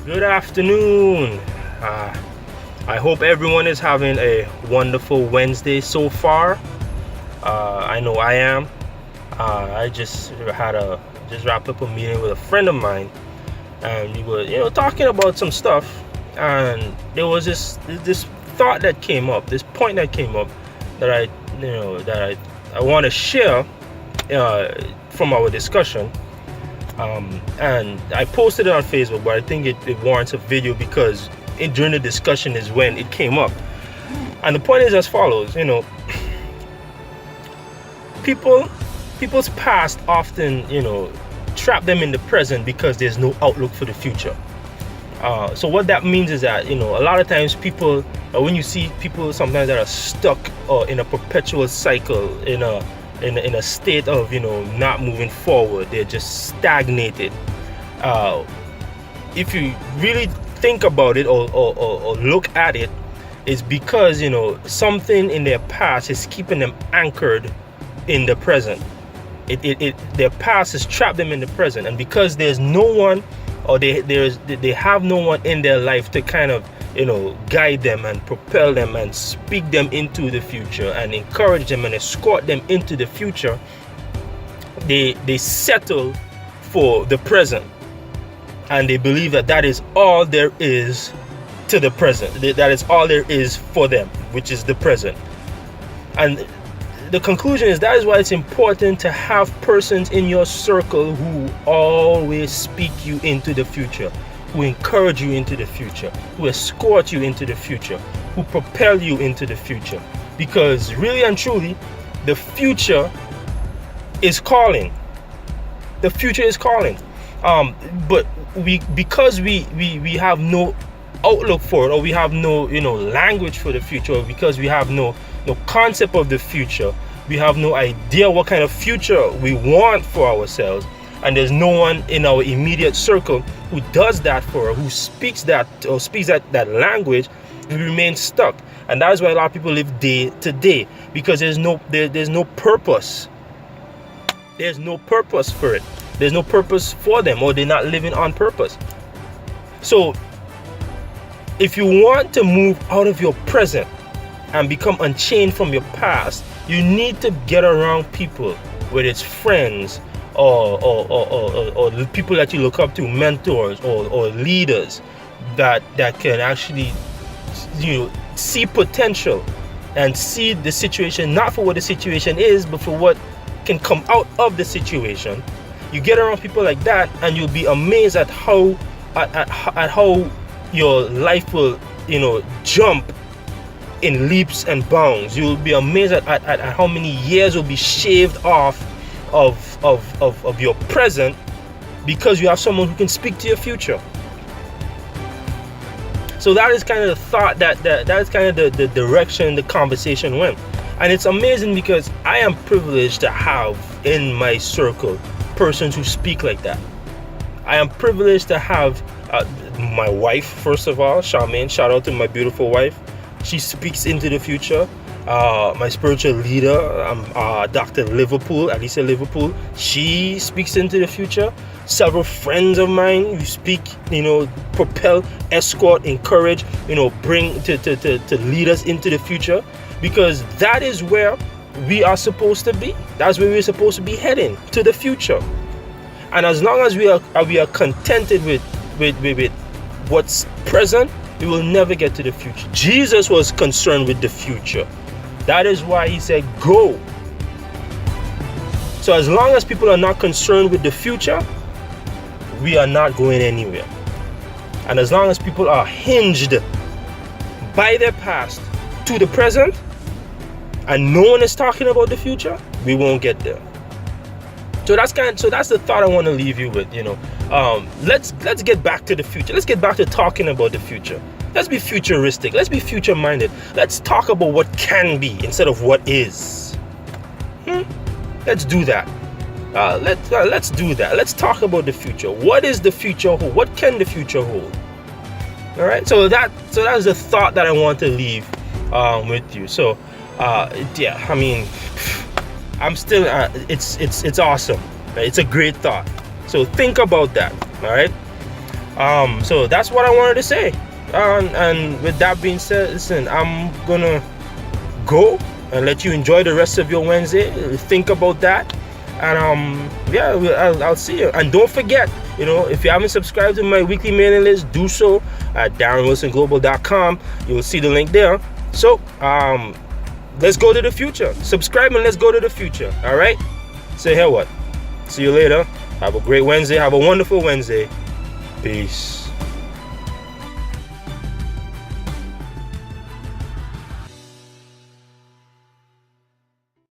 Good afternoon. I hope everyone is having a wonderful Wednesday so far. I know I am. I just wrapped up a meeting with a friend of mine, and we were, talking about some stuff. And there was this thought that came up, this point that came up that I want to share from our discussion. And I posted it on Facebook, but I think it warrants a video because during the discussion is when it came up. And the point is as follows: people's past often trap them in the present because there's no outlook for the future. So what that means is that a lot of times people, when you see people sometimes that are stuck or in a perpetual cycle, in a state of not moving forward, they're just stagnated. If you really think about it or look at it, it's because something in their past is keeping them anchored in the present. Their past has trapped them in the present, and because there's no one, or they have no one in their life to kind of guide them and propel them and speak them into the future and encourage them and escort them into the future, they settle for the present, and they believe that is all there is to the present, that is all there is for them, which is the present. And the conclusion is that is why it's important to have persons in your circle who always speak you into the future, who encourage you into the future, who escort you into the future, who propel you into the future. Because really and truly, the future is calling. The future is calling. But because we have no outlook for it, or we have no language for the future, or because we have no concept of the future, we have no idea what kind of future we want for ourselves, and there's no one in our immediate circle who does that for us, who speaks that language, we remain stuck. And that is why a lot of people live day to day, because there's no purpose. There's no purpose for it. There's no purpose for them, or they're not living on purpose. So if you want to move out of your present and become unchained from your past, you need to get around people, whether it's friends or people that you look up to, mentors or leaders that can actually see potential and see the situation not for what the situation is, but for what can come out of the situation. You get around people like that, and you'll be amazed at how your life will jump in leaps and bounds. You'll be amazed at how many years will be shaved off of your present, because you have someone who can speak to your future. So that is kind of the thought, that is kind of the direction the conversation went. And it's amazing because I am privileged to have in my circle persons who speak like that. I am privileged to have my wife, first of all, Charmaine. Shout out to my beautiful wife. She speaks into the future. My spiritual leader, Dr. Alicia Liverpool, she speaks into the future. Several friends of mine who speak, propel, escort, encourage, bring to lead us into the future, because that is where we are supposed to be. That's where we're supposed to be heading, to the future. And as long as we are contented with what's present, we will never get to the future. Jesus was concerned with the future. That is why he said, go. So as long as people are not concerned with the future, we are not going anywhere. And as long as people are hinged by their past to the present, and no one is talking about the future, we won't get there. So that's the thought I want to leave you with. Let's get back to the future. Let's get back to talking about the future. Let's be futuristic. Let's be future minded. Let's talk about what can be instead of what is. Let's do that. Let's do that. Let's talk about the future. What is the future hold? What can the future hold? All right. So that is the thought that I want to leave with you. So yeah, I mean, I'm still it's awesome. Right? It's a great thought. So think about that. All right. So that's what I wanted to say. And with that being said, listen, I'm gonna go and let you enjoy the rest of your Wednesday. Think about that, and yeah, I'll see you. And don't forget, if you haven't subscribed to my weekly mailing list, do so at DarrenWilsonGlobal.com. You will see the link there. So let's go to the future. Subscribe and let's go to the future. All right. Say here what. See you later. Have a great Wednesday. Have a wonderful Wednesday. Peace.